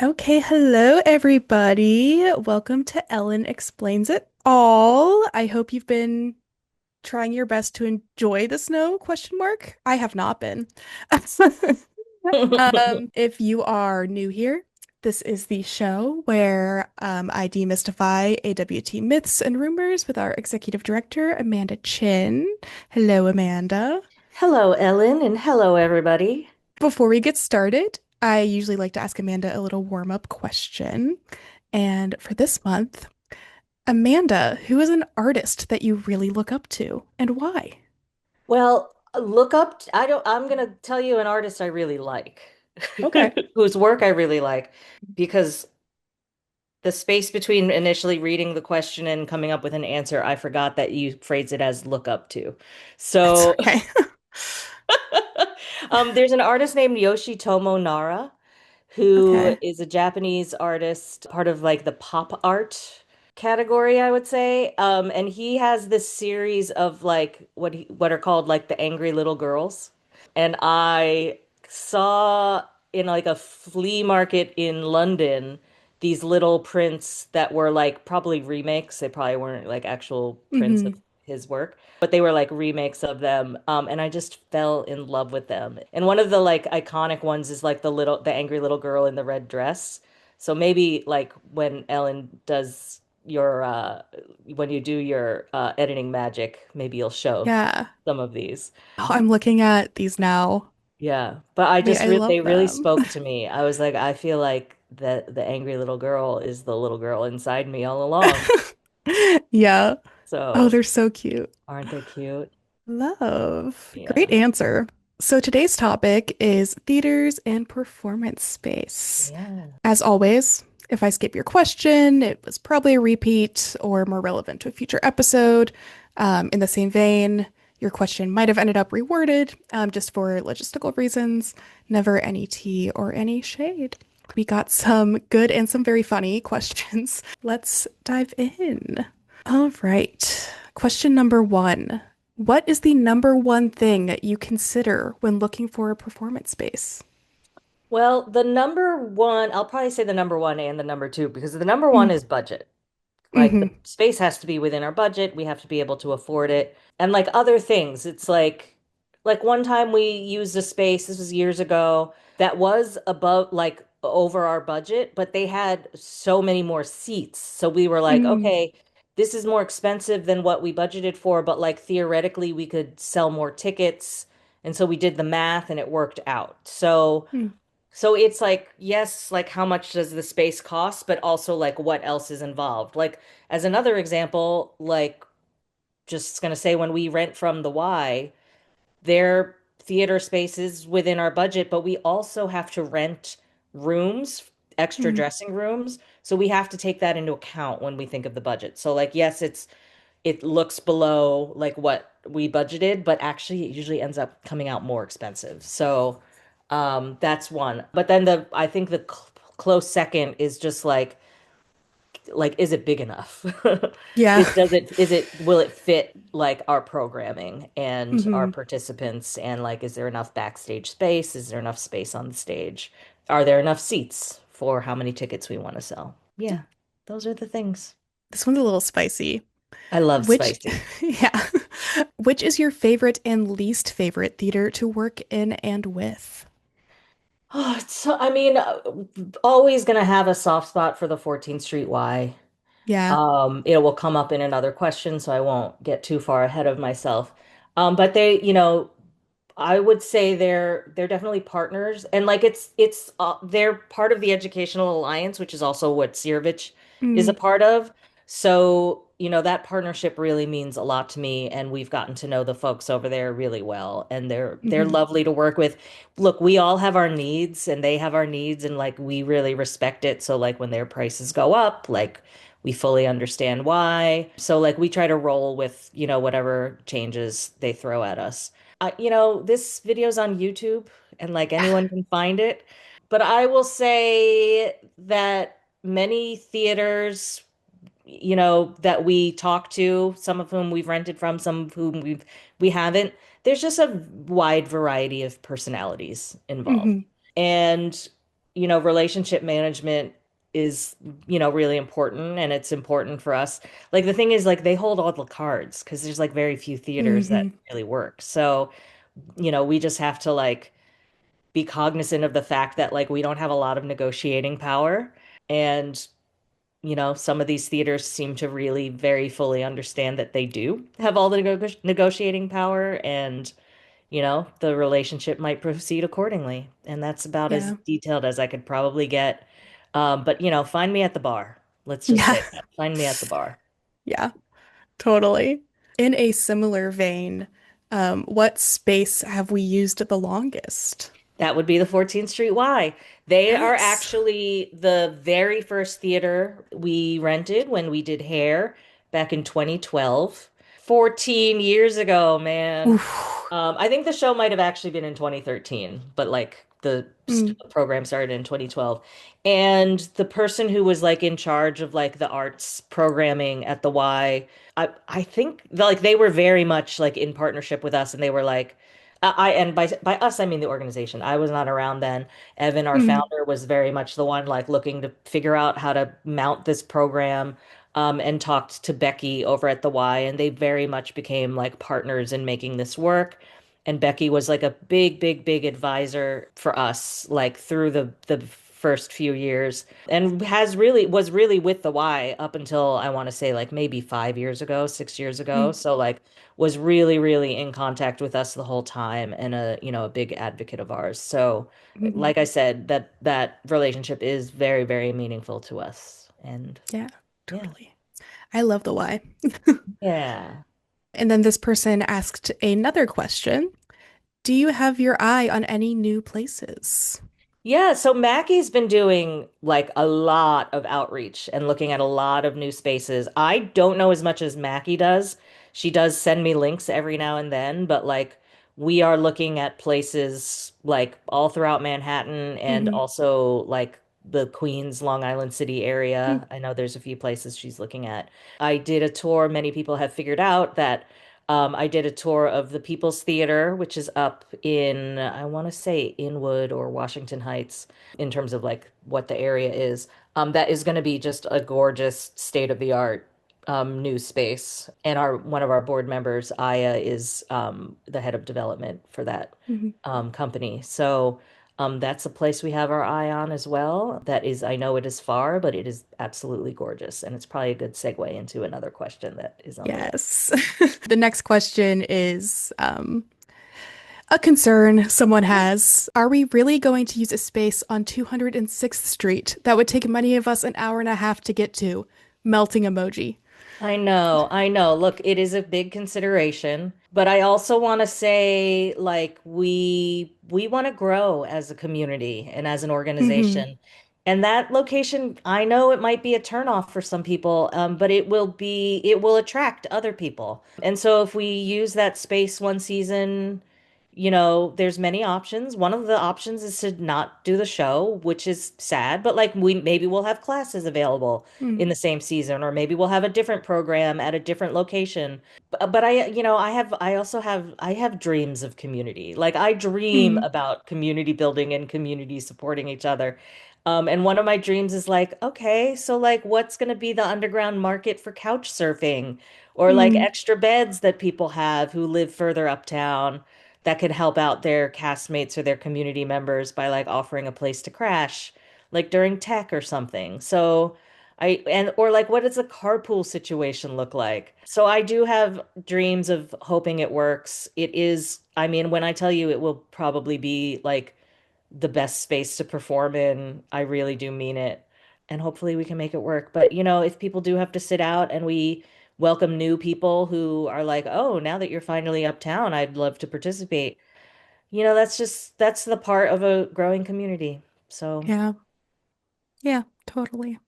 Okay, hello everybody. Welcome to Ellen Explains It All. I hope you've been trying your best to enjoy the snow, question mark. I have not been. If you are new here, this is the show where I demystify AWT myths and rumors with our executive director, Amanda Chin. Hello, Amanda. Hello, Ellen, and hello, everybody. Before we get started, I usually like to ask Amanda a little warm-up question. And for this month, Amanda, who is an artist that you really look up to and why? Well, look up, I'm going to tell you an artist I really like, Okay. whose work I really like, because the space between initially reading the question and coming up with an answer, I forgot that you phrase it as look up to. That's So, okay. there's an artist named Yoshitomo Nara, who Okay. is a Japanese artist, part of like the pop art category, I would say. And he has this series of like what are called like the angry little girls. And I saw in like a flea market in London these little prints that were like probably remakes. They probably weren't like actual prints of Hmm. his work, but they were like remakes of them. And I just fell in love with them. And one of the like iconic ones is like the angry little girl in the red dress. So maybe like when Ellen does your when you do your editing magic, maybe you'll show Yeah. some of these. Oh, I'm looking at these now. Yeah, but I Wait, just I really they love really them. spoke to me. I was like, I feel like that the angry little girl is the little girl inside me all along. Yeah. Oh, So, they're so cute. aren't they cute? Love. Great Yeah. answer. So today's topic is theaters and performance space. Yeah. As always, if I skip your question, it was probably a repeat or more relevant to a future episode. In the same vein, your question might have ended up reworded just for logistical reasons. Never any tea or any shade. We got some good and some very funny questions. Let's dive in. All right. Question number one. What is the number one thing that you consider when looking for a performance space? Well, the number one, I'll probably say the number one and the number two because the number one Mm. is budget. Like the Hmm. space has to be within our budget. We have to be able to afford it. And like other things, it's like one time we used a space, this was years ago, that was above like over our budget, but they had so many more seats. So we were like, Mm. okay, this is more expensive than what we budgeted for, but like theoretically we could sell more tickets. And so we did the math and it worked out. Mm. So it's like, yes, like how much does the space cost, but also like what else is involved? Like as another example, like just gonna say when we rent from the Y, their theater spaces within our budget, but we also have to rent rooms, extra Mm. dressing rooms. So we have to take that into account when we think of the budget. So like yes, it looks below like what we budgeted, but actually it usually ends up coming out more expensive. So that's one. But then the I think the close second is just like is it big enough? Yeah. Is it will it fit like our programming and our Hmm. participants and like is there enough backstage space? Is there enough space on the stage? Are there enough seats for how many tickets we want to sell? Yeah, those are the things. This one's a little spicy. I love Which, spicy. yeah. Which is your favorite and least favorite theater to work in and with? Oh, so I mean, always gonna have a soft spot for the 14th Street Y. Yeah. It will come up in another question, so I won't get too far ahead of myself. But they, I would say they're definitely partners, and like it's they're part of the Educational Alliance, which is also what Searvich is a Mm. part of. So, that partnership really means a lot to me, and we've gotten to know the folks over there really well, and they're Hmm. lovely to work with. Look, we all have our needs, and they have our needs, and like we really respect it. So, like when their prices go up, like we fully understand why. So, like we try to roll with, whatever changes they throw at us. This video's on YouTube and like anyone can find it. But I will say that many theaters, that we talk to, some of whom we've rented from, some of whom we haven't, there's just a wide variety of personalities involved. Hmm. And relationship management is, really important, and it's important for us. Like the thing is, like they hold all the cards because there's like very few theaters that Hmm. really work. So, we just have to like be cognizant of the fact that like we don't have a lot of negotiating power. And, some of these theaters seem to really very fully understand that they do have all the negotiating power, and the relationship might proceed accordingly. And that's about as Yeah. detailed as I could probably get. But, find me at the bar. Let's just Yeah. say that. Find me at the bar. Yeah, totally. In a similar vein, what space have we used the longest? That would be the 14th Street Y. They are Yes. actually the very first theater we rented when we did hair back in 2012. 14 years ago, man. Oof. I think the show might have actually been in 2013, but like the Mm, program started in 2012. And the person who was like in charge of like the arts programming at the Y, I think like they were very much like in partnership with us, and they were like, and by us I mean the organization. I was not around then. Evan, our mm, founder, was very much the one like looking to figure out how to mount this program, and talked to Becky over at the Y, and they very much became like partners in making this work. And Becky was like a big, big, big advisor for us, like through the first few years, and was really with the Y up until I want to say like maybe 5 years ago, 6 years ago. mm, So like was really, really in contact with us the whole time, and a big advocate of ours. So mhm. like I said, that relationship is very, very meaningful to us. And Yeah, yeah. totally. I love the why. Yeah. And then this person asked another question. Do you have your eye on any new places? Yeah, so Mackie's been doing like a lot of outreach and looking at a lot of new spaces. I don't know as much as Mackie does. She does send me links every now and then, but like we are looking at places like all throughout Manhattan and Hmm. also like the Queens, Long Island City area. I know there's a few places she's looking at. I did a tour. Many people have figured out that I did a tour of the People's Theater, which is up in, I want to say Inwood or Washington Heights, in terms of like what the area is. That is going to be just a gorgeous state-of-the-art new space. And our one of our board members, Aya, is the head of development for that Hmm. company. So that's a place we have our eye on as well. That is, I know it is far, but it is absolutely gorgeous. And it's probably a good segue into another question that is on the list. Yes. The next question is a concern someone has. Are we really going to use a space on 206th Street that would take many of us an hour and a half to get to? Melting emoji. I know, I know. Look, it is a big consideration, but I also want to say like we want to grow as a community and as an Hmm. organization. And that location, I know it might be a turnoff for some people, but it will attract other people. And so if we use that space one season, there's many options. One of the options is to not do the show, which is sad, but like we maybe we'll have classes available Mm, in the same season, or maybe we'll have a different program at a different location. But I have dreams of community. Like I dream mm, about community building and community supporting each other. And one of my dreams is like, okay, so like what's going to be the underground market for couch surfing, or like mm, extra beds that people have who live further uptown that could help out their castmates or their community members by like offering a place to crash, like during tech or something. So or like what does a carpool situation look like? So I do have dreams of hoping it works. It is, I mean, when I tell you it will probably be like the best space to perform in, I really do mean it. And hopefully we can make it work. But if people do have to sit out, and we welcome new people who are like, "Oh, now that you're finally uptown, I'd love to participate." That's the part of a growing community. So, yeah, yeah, totally.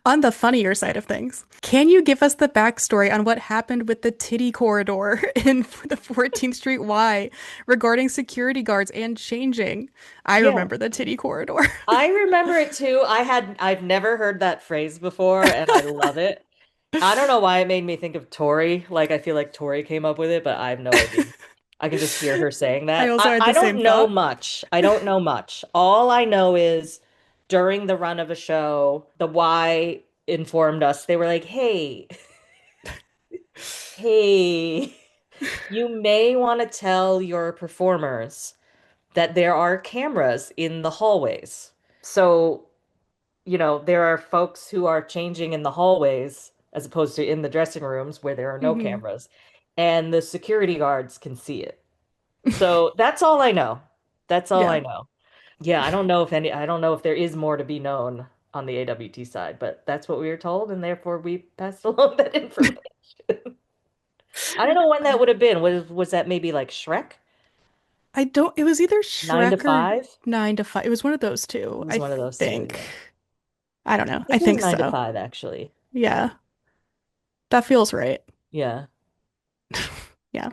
On the funnier side of things, can you give us the backstory on what happened with the titty corridor in the 14th Street Y regarding security guards and changing? I yeah. remember the titty corridor. I remember it too. I've never heard that phrase before, and I love it. I don't know why it made me think of Tori. Like I feel like Tori came up with it, but I have no idea. I can just hear her saying I that. also I, had I the don't same know thought. much. I don't know much. All I know is during the run of a show, the Y informed us. They were like, "Hey, hey, you may want to tell your performers that there are cameras in the hallways." So, there are folks who are changing in the hallways as opposed to in the dressing rooms where there are no Hmm. cameras, and the security guards can see it. So that's all I know. That's all Yeah. I know. Yeah, I don't know if there is more to be known on the AWT side, but that's what we were told, and therefore we passed along that information. I don't know when that would have been. Was that maybe like Shrek? I don't, it was either Nine to Shrek or Five? 9 to 5. It was one of those two, It was I one of those two, think. yeah. I don't know. I I think it was think nine to so. five, actually. Yeah, that feels right. Yeah. Yeah.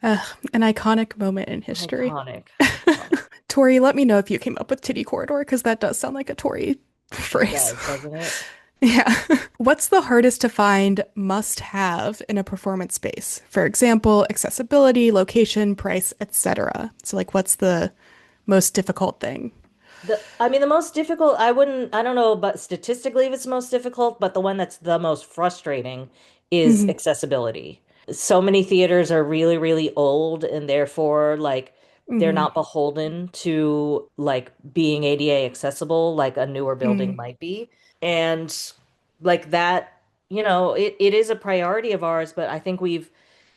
Uh, an iconic moment in history. Iconic. Iconic. Tori, let me know if you came up with titty corridor because that does sound like a Tori It phrase. does, doesn't it? Yeah. What's the hardest to find must have in a performance space? For example, accessibility, location, price, etc. So, like, what's the most difficult thing? I mean, the most difficult, I don't know, but statistically if it's most difficult, but the one that's the most frustrating is Hmm. accessibility. So many theaters are really, really old and therefore like they're Hmm. not beholden to like being ADA accessible like a newer building Hmm. might be. And like that, it is a priority of ours, but I think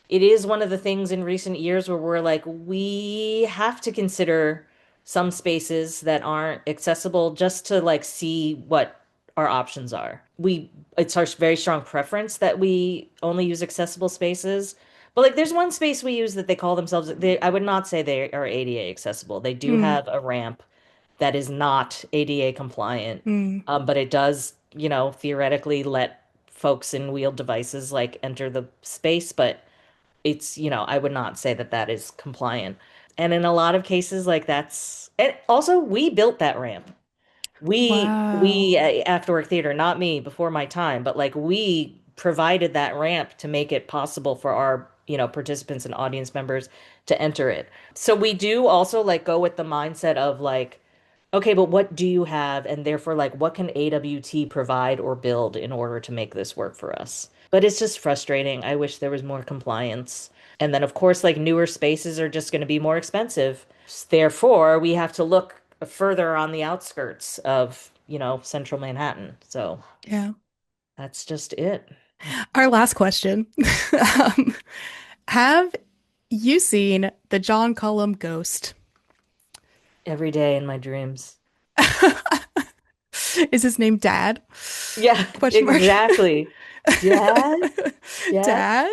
it is one of the things in recent years where we're like, we have to consider some spaces that aren't accessible just to like see what our options are. It's our very strong preference that we only use accessible spaces. But like, there's one space we use that they call themselves, I would not say they are ADA accessible. They do Hmm. have a ramp that is not ADA compliant, Hmm. but it does, theoretically let folks in wheeled devices like enter the space, but I would not say that that is compliant. And in a lot of cases, like and also we built that ramp. We Wow. AfterWork Theater, not me before my time, but like we provided that ramp to make it possible for our, participants and audience members to enter it. So we do also like go with the mindset of like, okay, but what do you have? And therefore, like, what can AWT provide or build in order to make this work for us? But it's just frustrating. I wish there was more compliance. And then, of course, like newer spaces are just going to be more expensive. Therefore, we have to look further on the outskirts of, central Manhattan. So Yeah. that's just it. Our last question. Um, have you seen the John Cullum ghost? Every day in my dreams. Is his name Dad? Yeah, Question mark. exactly. Dad? Dad? Dad?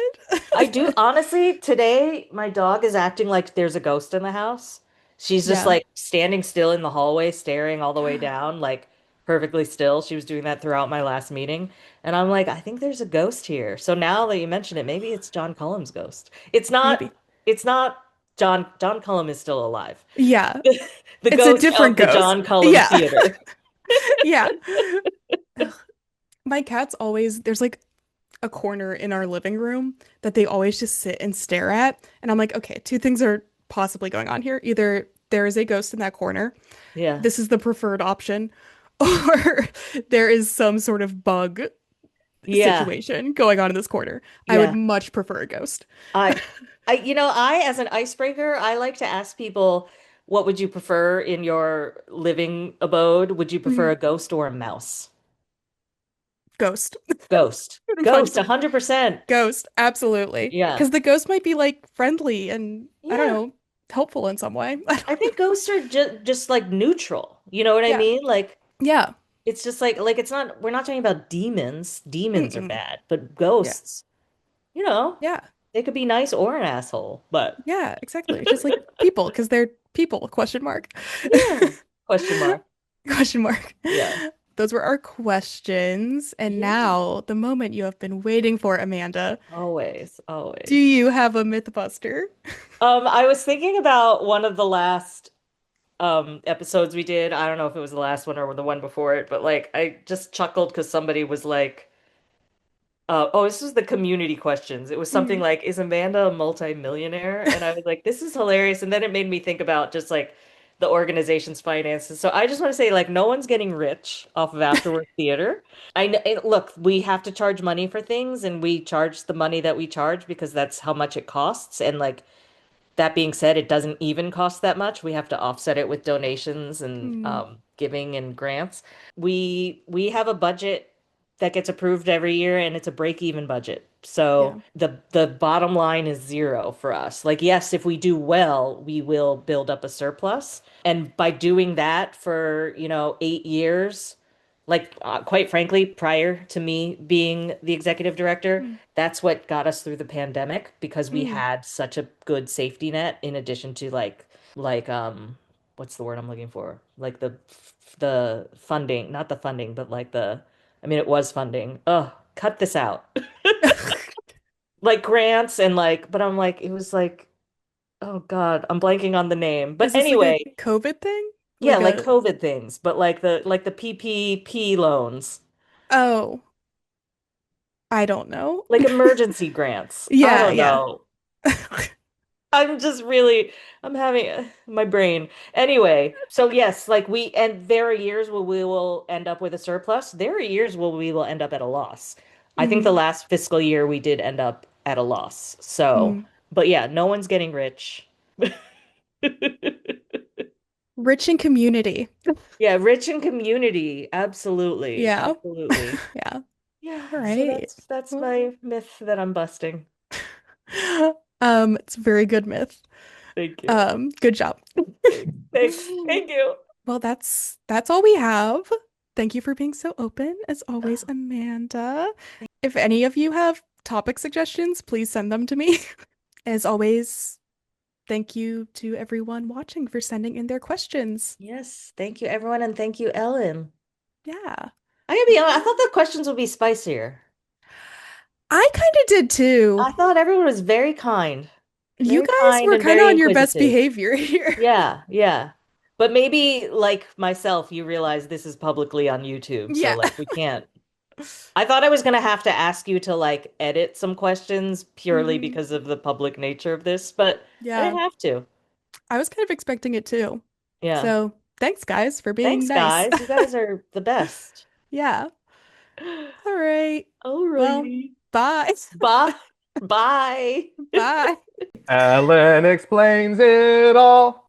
I do honestly, today my dog is acting like there's a ghost in the house. She's just Yeah. like standing still in the hallway, staring all the way down, like perfectly still. She was doing that throughout my last meeting. And I'm like, I think there's a ghost here. So now that you mention it, maybe it's John Cullum's ghost. Maybe. It's not John Cullum is still alive. Yeah. The It's a ghost different of the ghost. John Cullum Yeah. Theater. Yeah. Ugh. My cats always, there's like a corner in our living room that they always just sit and stare at. And I'm like, okay, two things are possibly going on here. Either there is a ghost in that corner, Yeah. this is the preferred option, or there is some sort of bug Yeah. situation going on in this corner. I would Yeah. much prefer a ghost. I, I, as an icebreaker, I like to ask people, what would you prefer in your living abode? Would you prefer Mhm. a ghost or a mouse? Ghost. Ghost. Much Ghost, prefer 100%. ghost. Absolutely. Yeah. Because the ghost might be like friendly and I don't Yeah. know, helpful in some way. I I don't know. think ghosts are just like neutral. You know what I Yeah. mean? Like Yeah. it's just like it's not we're not talking about demons. Demons are Mm-mm. bad, but Yeah. ghosts, Yeah. they could be nice or an asshole, but Yeah, exactly. Just like people, because they're people, question mark. yeah. Question mark. Question mark. Yeah. Those were our questions. And Yeah. now, the moment you have been waiting for, Amanda. Always, Do always. you have a Mythbuster? I was thinking about one of the last episodes we did. I don't know if it was the last one or the one before it, but like I just chuckled because somebody was like, oh, this was the community questions. It was something Mhm. like, is Amanda a multimillionaire? And I was like, this is hilarious. And then it made me think about just like the organization's finances. So I just want to say, like, no one's getting rich off of Afterwork Theater. Look, we have to charge money for things, and we charge the money that we charge because that's how much it costs. And like that being said, it doesn't even cost that much. We have to offset it with donations and Mm, giving and grants. We have a budget that gets approved every year, and it's a break-even budget. So yeah. the bottom line is zero for us. Like, yes, if we do well, we will build up a surplus. And by doing that for, 8 years, like quite frankly, prior to me being the executive director, Mm, that's what got us through the pandemic because we mm. had such a good safety net in addition to like what's the word I'm looking for? Like the funding, not the funding, but like I mean it was funding. Oh, cut this out. Like grants and like but I'm like it was like oh God, I'm blanking on the name. But Is this like a anyway, COVID thing? yeah, Like like a, COVID things, but like the PPP loans, oh, I don't know. like emergency grants. I Yeah, don't yeah. know. I'm just really, I'm having my brain. Anyway, so yes, like and there are years where we will end up with a surplus. There are years where we will end up at a loss. I think the Mm, last fiscal year we did end up at a loss. So, mm. but yeah, no one's getting rich. Rich in community. Yeah, rich in community. Absolutely. Yeah. Absolutely. Yeah. All Yeah, so right. that's Well, my myth that I'm busting. it's a very good myth. Thank you. Good job. Thanks. Thank you. Well, that's all we have. Thank you for being so open, as always, Oh, Amanda. If any of you have topic suggestions, please send them to me. As always, thank you to everyone watching for sending in their questions. yes. Thank you, everyone, and thank you, Ellen. Yeah. I gotta be honest, I thought the questions would be spicier. I kind of did too. I thought everyone was You very guys kind were and kind of very on your best inquisitive. behavior here. Yeah, yeah. But maybe, like myself, you realize this is publicly on YouTube, so Yeah. like we can't. I thought I was gonna have to ask you to like edit some questions purely hmm because of the public nature of this, but I Yeah. didn't have to. I was kind of expecting it too. Yeah. So thanks, guys, for being Thanks, nice. guys. You guys are the best. Yeah. All right. Well, Alrighty. bye. Bye. Bye. Bye. Alan explains it all.